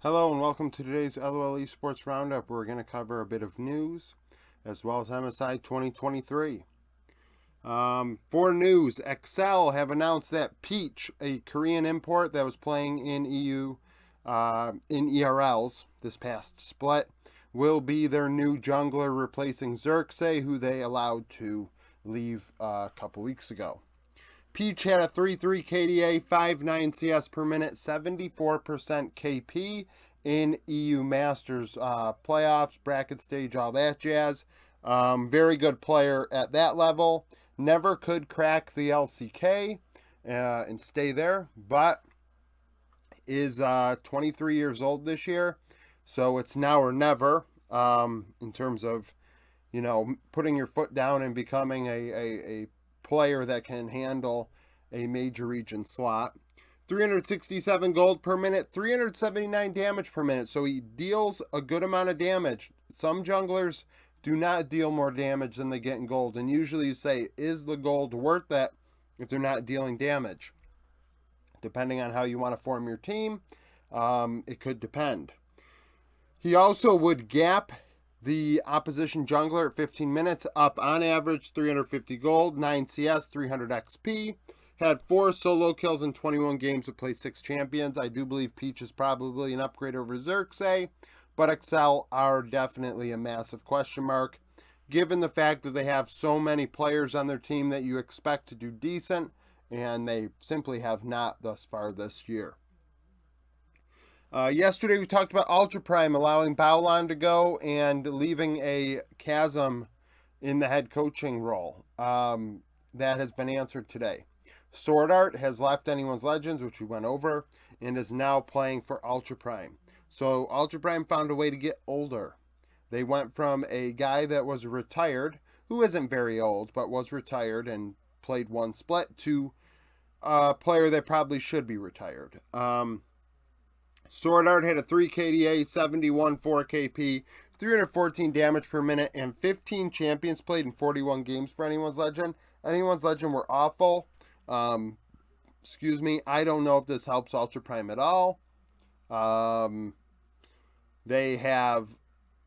Hello and welcome to today's LOL Esports Round Up. We're going to cover a bit of news as well as MSI 2023. For news, Excel have announced that Peach, a Korean import that was playing in EU in ERLs this past split, will be their new jungler replacing Xerxes, who they allowed to leave a couple weeks ago. Peach had a 3.3 KDA, 5.9 CS per minute, 74% KP in EU Masters playoffs, bracket stage, all that jazz. Very good player at that level. Never could crack the LCK and stay there, but is 23 years old this year. So it's now or never in terms of, putting your foot down and becoming a player that can handle a major region slot. 367 gold per minute, 379 damage per minute. So he deals a good amount of damage. Some junglers do not deal more damage than they get in gold. And usually you say, is the gold worth it if they're not dealing damage? Depending on how you want to form your team, it could depend. He also would gap the opposition jungler at 15 minutes, up on average 350 gold, 9 CS, 300 XP. Had 4 solo kills in 21 games to play 6 champions. I do believe Peach is probably an upgrade over Xerxes, but Excel are definitely a massive question mark, given the fact that they have so many players on their team that you expect to do decent, and they simply have not thus far this year. Yesterday we talked about Ultra Prime allowing Baolan to go and leaving a chasm in the head coaching role. That has been answered today. Sword Art has left Anyone's Legends, which we went over, and is now playing for Ultra Prime. So Ultra Prime found a way to get older. They went from a guy that was retired, who isn't very old, but was retired and played one split, to a player that probably should be retired. Sword Art had a 3 KDA, 71 4 KP, 314 damage per minute, and 15 champions played in 41 games for Anyone's Legend. Anyone's Legend were awful. I don't know if this helps Ultra Prime at all. They have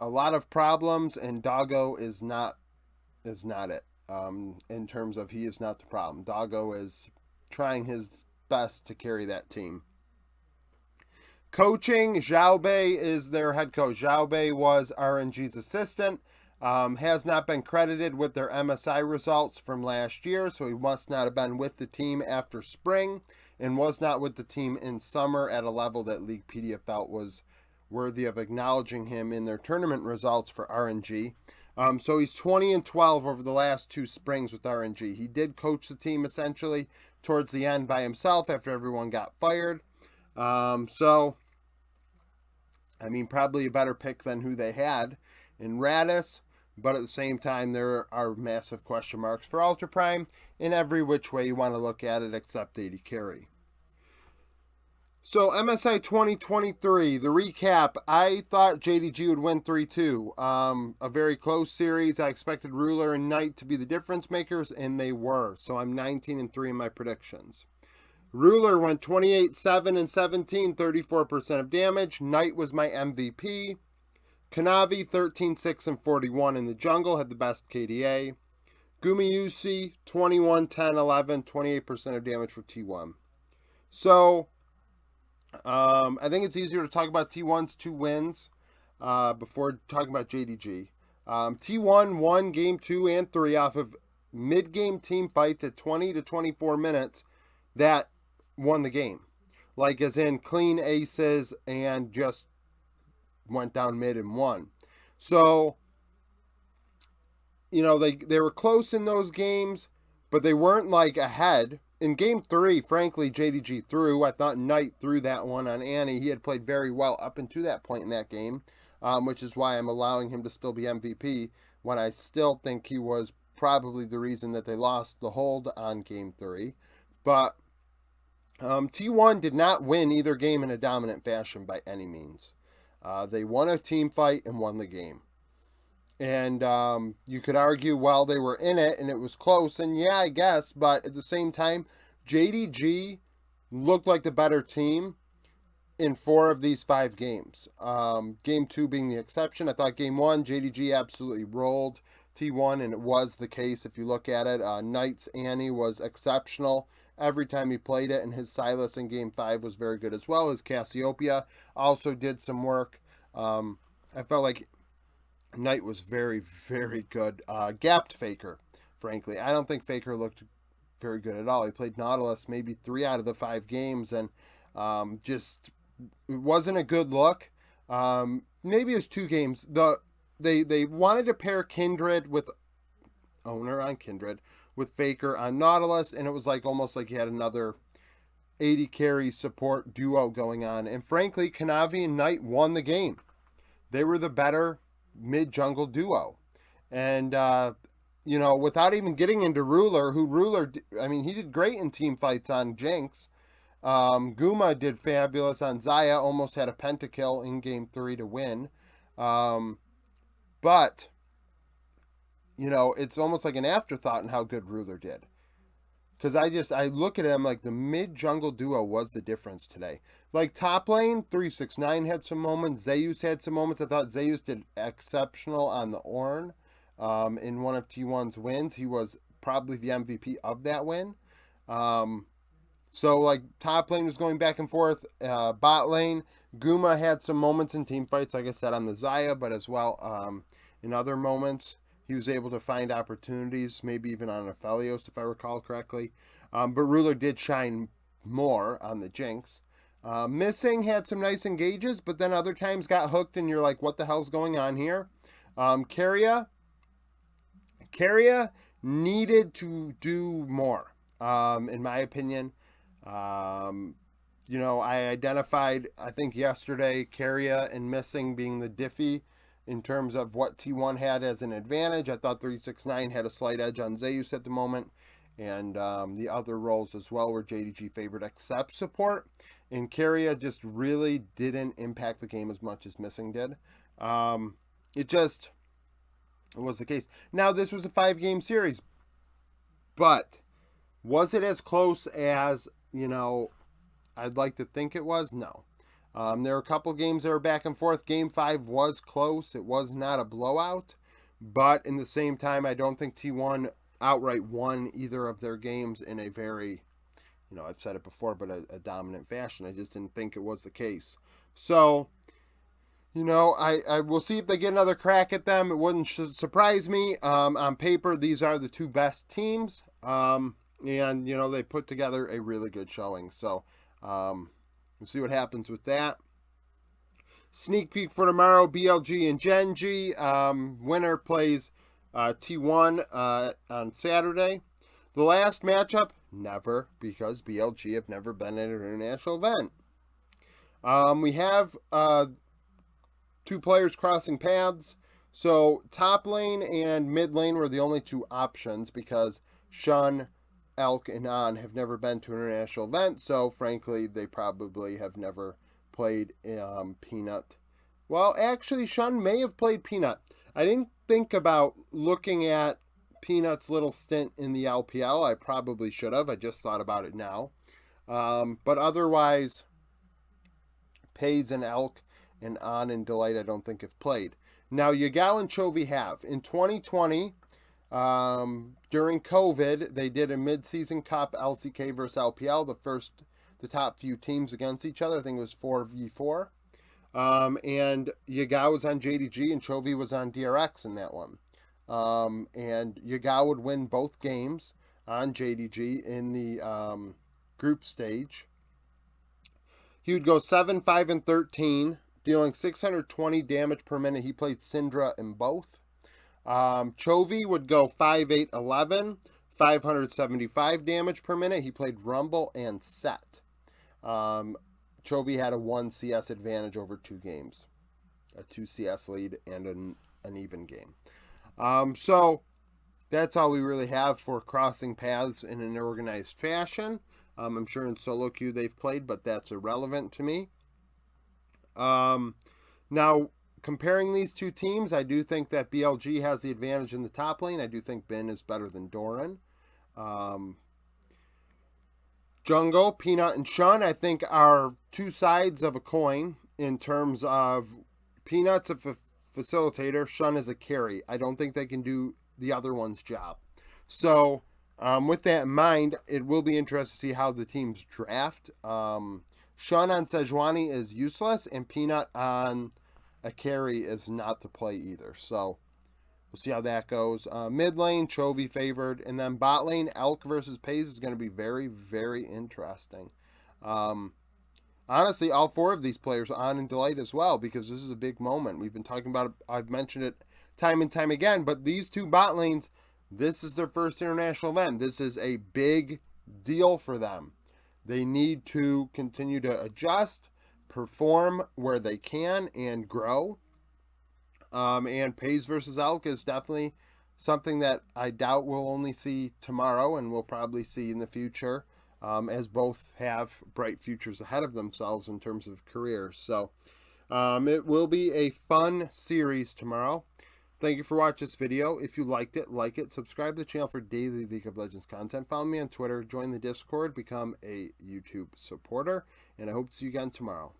a lot of problems, and Doggo is not it. In terms of, he is not the problem. Doggo is trying his best to carry that team. Coaching, Zhao Bei is their head coach. Zhao Bei was RNG's assistant. Has not been credited with their MSI results from last year, so he must not have been with the team after spring, and was not with the team in summer at a level that Leaguepedia felt was worthy of acknowledging him in their tournament results for RNG. So he's 20-12 over the last 2 springs with RNG. He did coach the team essentially towards the end by himself after everyone got fired. Probably a better pick than who they had in Radis, but at the same time, there are massive question marks for Ultra Prime in every which way you want to look at it except AD Carry. So, MSI 2023, the recap. I thought JDG would win 3-2. A very close series. I expected Ruler and Knight to be the difference makers, and they were. So, I'm 19-3 in my predictions. Ruler went 28-7 and 17, 34% of damage. Knight was my MVP. Kanavi 13-6 and 41 in the jungle, had the best KDA. Gumayusi 21-10, 11, 28% of damage for T1. So, I think it's easier to talk about T1's 2 wins before talking about JDG. T1 won game 2 and 3 off of mid-game team fights at 20 to 24 minutes that won the game. Like, as in clean aces and just went down mid and won. So, they were close in those games, but they weren't like ahead. In game 3, frankly, JDG threw. I thought Knight threw that one on Annie. He had played very well up until that point in that game, which is why I'm allowing him to still be MVP when I still think he was probably the reason that they lost the hold on game 3. But T1 did not win either game in a dominant fashion by any means. They won a team fight and won the game. And you could argue, well, they were in it and it was close. And yeah, I guess. But at the same time, JDG looked like the better team. in 4 of these 5 games. Game 2 being the exception. I thought game 1, JDG absolutely rolled T1, and it was the case if you look at it. Knight's Annie was exceptional every time he played it, and his Silas in game 5 was very good as well. His Cassiopeia also did some work. I felt like Knight was very, very good. Gapped Faker, frankly. I don't think Faker looked very good at all. He played Nautilus maybe 3 out of the 5 games, and just it wasn't a good look. Maybe it was 2 games. They wanted to pair Kindred with Owner on Kindred with Faker on Nautilus, and it was like almost like you had another 80 carry support duo going on. And frankly, Kanavi and Knight won the game. They were the better mid jungle duo. And without even getting into Ruler, I mean, he did great in team fights on Jinx. Guma did fabulous on Zaya, almost had a pentakill in game 3 to win. But, it's almost like an afterthought in how good Ruler did. Because I look at him like the mid jungle duo was the difference today. Like top lane, 369 had some moments. Zeus had some moments. I thought Zeus did exceptional on the Ornn in one of T1's wins. He was probably the MVP of that win. So like top lane was going back and forth. Bot lane, Guma had some moments in team fights, like I said, on the Zaya, but as well in other moments. He was able to find opportunities, maybe even on Aphelios, if I recall correctly. But Ruler did shine more on the Jinx. Missing had some nice engages, but then other times got hooked, and you're like, what the hell's going on here? Keria needed to do more, in my opinion. I identified, I think yesterday, Keria and Missing being the Diffie in terms of what T1 had as an advantage. I thought 369 had a slight edge on Zeus at the moment, and the other roles as well were JDG favored except support. And Keria just really didn't impact the game as much as Missing did. It was the case. Now, this was a 5-game series, but was it as close as, I'd like to think it was? No. There were a couple games that were back and forth. Game 5 was close. It was not a blowout. But in the same time, I don't think T1 outright won either of their games in a very, I've said it before, but a dominant fashion. I just didn't think it was the case. So, I will see if they get another crack at them. It wouldn't surprise me. On paper, these are the 2 best teams. And, they put together a really good showing. So, we'll see what happens with that. Sneak peek for tomorrow, BLG and Genji. Winner plays T1 on Saturday. The last matchup, never, because BLG have never been at an international event. We have 2 players crossing paths. So top lane and mid lane were the only 2 options because Shun, Elk, and An have never been to an international event, so frankly, they probably have never played Peanut. Well, actually, Shun may have played Peanut. I didn't think about looking at Peanut's little stint in the LPL. I probably should have. I just thought about it now. But otherwise, Pays and Elk and An and Delight I don't think have played. Now, Yagao and Chovy have. In 2020, during COVID, they did a mid-season cup LCK versus LPL, the top few teams against each other. I think it was 4v4. And Yagao was on JDG and Chovy was on DRX in that one. And Yagao would win both games on JDG in the group stage. He would go 7, 5, and 13, dealing 620 damage per minute. He played Syndra in both. Chovy would go 5, 8, 11, 575 damage per minute. He played Rumble and Set. Chovy had a 1 CS advantage over 2 games. A 2 CS lead and an even game. So that's all we really have for crossing paths in an organized fashion. I'm sure in solo queue they've played, but that's irrelevant to me. Now, comparing these 2 teams, I do think that BLG has the advantage in the top lane. I do think Bin is better than Doran. Jungle, Peanut, and Shun, I think, are two sides of a coin in terms of Peanut's a facilitator, Shun is a carry. I don't think they can do the other one's job. So, with that in mind, it will be interesting to see how the teams draft. Shun on Sejuani is useless, and Peanut on a carry is not to play either. So, we'll see how that goes. Mid lane, Chovy favored. And then bot lane, Elk versus Pays is going to be very, very interesting. Honestly, all four of these players are on in Delight as well, because this is a big moment. We've been talking about it. I've mentioned it time and time again, but these two bot lanes, this is their first international event. This is a big deal for them. They need to continue to adjust, perform where they can, and grow. And Pays versus Elk is definitely something that I doubt we'll only see tomorrow, and we'll probably see in the future, as both have bright futures ahead of themselves in terms of careers. So it will be a fun series tomorrow. Thank you for watching this video. If you liked it, like it, subscribe to the channel for daily League of Legends content. Follow me on Twitter, join the Discord, become a YouTube supporter, and I hope to see you again tomorrow.